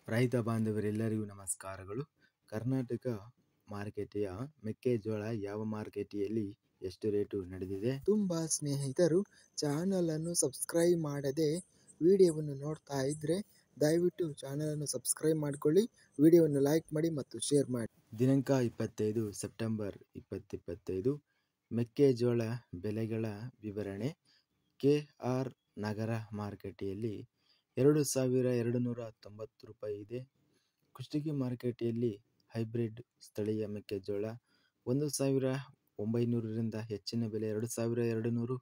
ರೈತ ಬಾಂಧವರೆಲ್ಲರಿಗೂ ನಮಸ್ಕಾರಗಳು. ಕರ್ನಾಟಕ ಮಾರುಕಟ್ಟೆಯ ಮೆಕ್ಕೆಜೋಳ ಯಾವ ಮಾರುಕಟ್ಟೆಯಲ್ಲಿ ಎಷ್ಟು ರೇಟು ನಡೆದಿದೆ? ತುಂಬ ಸ್ನೇಹಿತರು ಚಾನಲನ್ನು ಸಬ್ಸ್ಕ್ರೈಬ್ ಮಾಡದೆ ವಿಡಿಯೋವನ್ನು ನೋಡ್ತಾ ಇದ್ದರೆ ದಯವಿಟ್ಟು ಚಾನಲನ್ನು ಸಬ್ಸ್ಕ್ರೈಬ್ ಮಾಡಿಕೊಳ್ಳಿ, ವಿಡಿಯೋವನ್ನು ಲೈಕ್ ಮಾಡಿ ಮತ್ತು ಶೇರ್ ಮಾಡಿ. ದಿನಾಂಕ 25 ಸೆಪ್ಟೆಂಬರ್ 2025 ಮೆಕ್ಕೆಜೋಳ ಬೆಲೆಗಳ ವಿವರಣೆ. KR ನಗರ ಮಾರುಕಟ್ಟೆಯಲ್ಲಿ 2290 ರೂಪಾಯಿ ಇದೆ. ಕುಷ್ಟಗಿ ಮಾರುಕಟ್ಟೆಯಲ್ಲಿ ಹೈಬ್ರಿಡ್ ಸ್ಥಳೀಯ ಮೆಕ್ಕೆಜೋಳ 1900 ರಿಂದ ಹೆಚ್ಚಿನ ಬೆಲೆ 2200,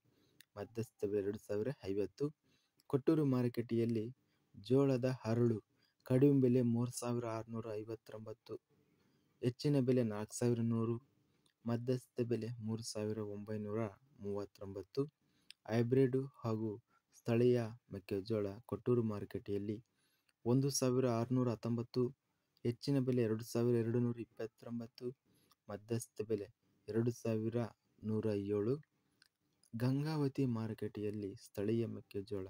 ಮಧ್ಯಸ್ಥ ಬೆಲೆ 2050. ಕೊಟ್ಟೂರು ಮಾರುಕಟ್ಟೆಯಲ್ಲಿ ಜೋಳದ ಹರಳು ಕಡಿಮೆ ಬೆಲೆ 3659, ಹೆಚ್ಚಿನ ಬೆಲೆ 4100, ಮಧ್ಯಸ್ಥ ಬೆಲೆ 3939. ಹೈಬ್ರಿಡ್ ಹಾಗೂ ಸ್ಥಳೀಯ ಮೆಕ್ಕೆಜೋಳ ಕೊಟ್ಟೂರು ಮಾರುಕಟ್ಟೆಯಲ್ಲಿ 1619, ಹೆಚ್ಚಿನ ಬೆಲೆ 2229, ಮಧ್ಯಸ್ಥ ಬೆಲೆ 2107. ಗಂಗಾವತಿ ಮಾರುಕಟ್ಟೆಯಲ್ಲಿ ಸ್ಥಳೀಯ ಮೆಕ್ಕೆಜೋಳ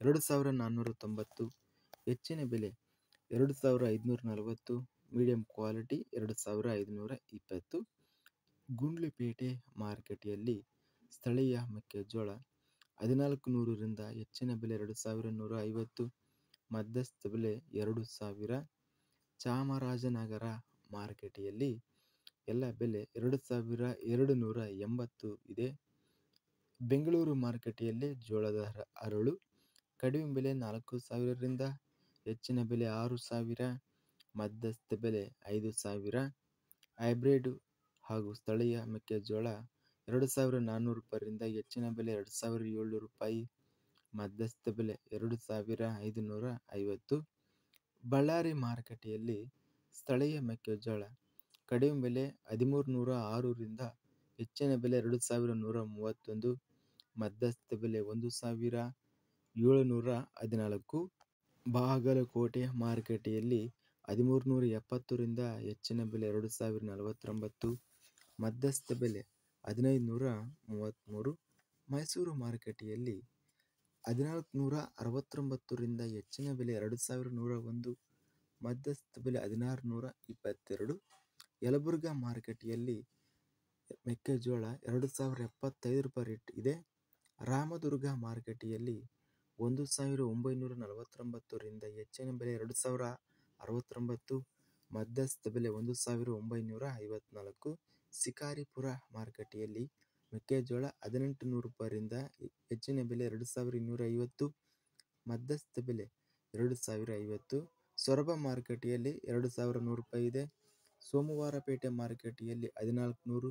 2490, ಹೆಚ್ಚಿನ ಬೆಲೆ 2540, ಮೀಡಿಯಂ ಕ್ವಾಲಿಟಿ 2520. ಗುಂಡ್ಲುಪೇಟೆ ಮಾರುಕಟ್ಟೆಯಲ್ಲಿ ಸ್ಥಳೀಯ ಮೆಕ್ಕೆಜೋಳ 1400 ರಿಂದ ಹೆಚ್ಚಿನ ಬೆಲೆ 2150, ಮಧ್ಯಸ್ಥ ಬೆಲೆ 2000. ಚಾಮರಾಜನಗರ ಮಾರುಕಟ್ಟೆಯಲ್ಲಿ ಎಲ್ಲ ಬೆಲೆ 2280 ಇದೆ. ಬೆಂಗಳೂರು ಮಾರುಕಟ್ಟೆಯಲ್ಲಿ ಜೋಳದ ಹರಳು ಕಡಿಮೆ ಬೆಲೆ 4000 ರಿಂದ ಹೆಚ್ಚಿನ ಬೆಲೆ 6000, ಮಧ್ಯಸ್ಥ ಬೆಲೆ 5000. ಹೈಬ್ರಿಡ್ ಹಾಗೂ ಸ್ಥಳೀಯ ಮೆಕ್ಕೆಜೋಳ 2400 ರೂಪಾಯಿಯಿಂದ ಹೆಚ್ಚಿನ ಬೆಲೆ 2700 ರೂಪಾಯಿ, ಮಧ್ಯಸ್ಥ ಬೆಲೆ 2550. ಬಳ್ಳಾರಿ ಮಾರುಕಟ್ಟೆಯಲ್ಲಿ ಸ್ಥಳೀಯ ಮೆಕ್ಕೆಜೋಳ ಕಡಿಮೆ ಬೆಲೆ 1306 ರಿಂದ ಹೆಚ್ಚಿನ ಬೆಲೆ 2131, ಮಧ್ಯಸ್ಥ ಬೆಲೆ 1714. ಬಾಗಲಕೋಟೆ ಮಾರುಕಟ್ಟೆಯಲ್ಲಿ 1370 ರಿಂದ ಹೆಚ್ಚಿನ ಬೆಲೆ 2049, ಮಧ್ಯಸ್ಥ ಬೆಲೆ 1533. ಮೈಸೂರು ಮಾರುಕಟ್ಟೆಯಲ್ಲಿ 1469 ರಿಂದ ಹೆಚ್ಚಿನ ಬೆಲೆ 2101, ಮಧ್ಯಸ್ಥ ಬೆಲೆ 1622. ಯಲಬುರ್ಗಾ ಮಾರುಕಟ್ಟೆಯಲ್ಲಿ ಮೆಕ್ಕೆಜೋಳ 2075 ರೂಪಾಯಿ ರೇಟ್ ಇದೆ. ರಾಮದುರ್ಗ ಮಾರುಕಟ್ಟೆಯಲ್ಲಿ 1949 ರಿಂದ ಹೆಚ್ಚಿನ ಬೆಲೆ 2069, ಮಧ್ಯಸ್ಥ ಬೆಲೆ 1954. ಶಿಕಾರಿಪುರ ಮಾರುಕಟ್ಟೆಯಲ್ಲಿ ಮೆಕ್ಕೆಜೋಳ 1800 ರೂಪಾಯಿರಿಂದ ಹೆಚ್ಚಿನ ಬೆಲೆ 2250, ಮಧ್ಯಸ್ಥ ಬೆಲೆ 2050. ಸೊರಬ ಮಾರುಕಟ್ಟೆಯಲ್ಲಿ 2100 ರೂಪಾಯಿ ಇದೆ. ಸೋಮವಾರಪೇಟೆ ಮಾರುಕಟ್ಟೆಯಲ್ಲಿ 1400.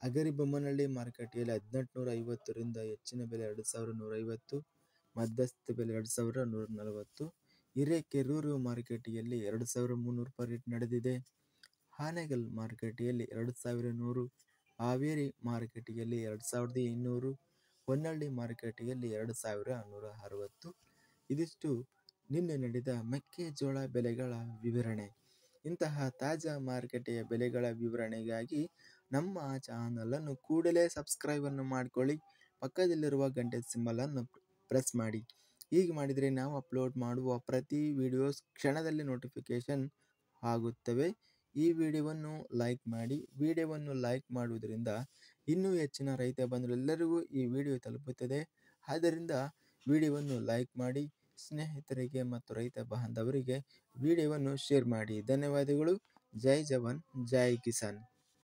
ಹಗರಿಬೊಮ್ಮನಹಳ್ಳಿ ಮಾರುಕಟ್ಟೆಯಲ್ಲಿ 1850 ರಿಂದ ಹೆಚ್ಚಿನ ಬೆಲೆ 2150, ಮಧ್ಯಸ್ಥ ಬೆಲೆ 2140. ಹಿರೇಕೆರೂರು ಮಾರುಕಟ್ಟೆಯಲ್ಲಿ 2300 ರೂಪಾಯಿ ರೇಟ್ ನಡೆದಿದೆ. ಹಾನಗಲ್ ಮಾರುಕಟ್ಟೆಯಲ್ಲಿ 2100. ಹಾವೇರಿ ಮಾರುಕಟ್ಟೆಯಲ್ಲಿ 2800. ಹೊನ್ನಳ್ಳಿ ಮಾರುಕಟ್ಟೆಯಲ್ಲಿ 2160. ಇದಿಷ್ಟು ನಿನ್ನೆ ನಡೆದ ಮೆಕ್ಕೆಜೋಳ ಬೆಲೆಗಳ ವಿವರಣೆ. ಇಂತಹ ತಾಜಾ ಮಾರುಕಟ್ಟೆಯ ಬೆಲೆಗಳ ವಿವರಣೆಗಾಗಿ ನಮ್ಮ ಚಾನಲನ್ನು ಕೂಡಲೇ ಸಬ್ಸ್ಕ್ರೈಬನ್ನು ಮಾಡಿಕೊಳ್ಳಿ, ಪಕ್ಕದಲ್ಲಿರುವ ಗಂಟೆ ಸಿಂಬಲನ್ನು ಪ್ರೆಸ್ ಮಾಡಿ. ಹೀಗೆ ಮಾಡಿದರೆ ನಾವು ಅಪ್ಲೋಡ್ ಮಾಡುವ ಪ್ರತಿ ವಿಡಿಯೋಸ್ ಕ್ಷಣದಲ್ಲಿ ನೋಟಿಫಿಕೇಶನ್ ಆಗುತ್ತವೆ. ಈ ವಿಡಿಯೋವನ್ನು ಲೈಕ್ ಮಾಡಿ. ವಿಡಿಯೋವನ್ನು ಲೈಕ್ ಮಾಡುವುದರಿಂದ ಇನ್ನೂ ಹೆಚ್ಚಿನ ರೈತ ಬಂಧುಗಳೆಲ್ಲರಿಗೂ ಈ ವಿಡಿಯೋ ತಲುಪುತ್ತದೆ. ಆದ್ದರಿಂದ ವಿಡಿಯೋವನ್ನು ಲೈಕ್ ಮಾಡಿ, ಸ್ನೇಹಿತರಿಗೆ ಮತ್ತು ರೈತ ಬಾಂಧವರಿಗೆ ವಿಡಿಯೋವನ್ನು ಶೇರ್ ಮಾಡಿ. ಧನ್ಯವಾದಗಳು. ಜೈ ಜವಾನ್, ಜೈ ಕಿಸಾನ್.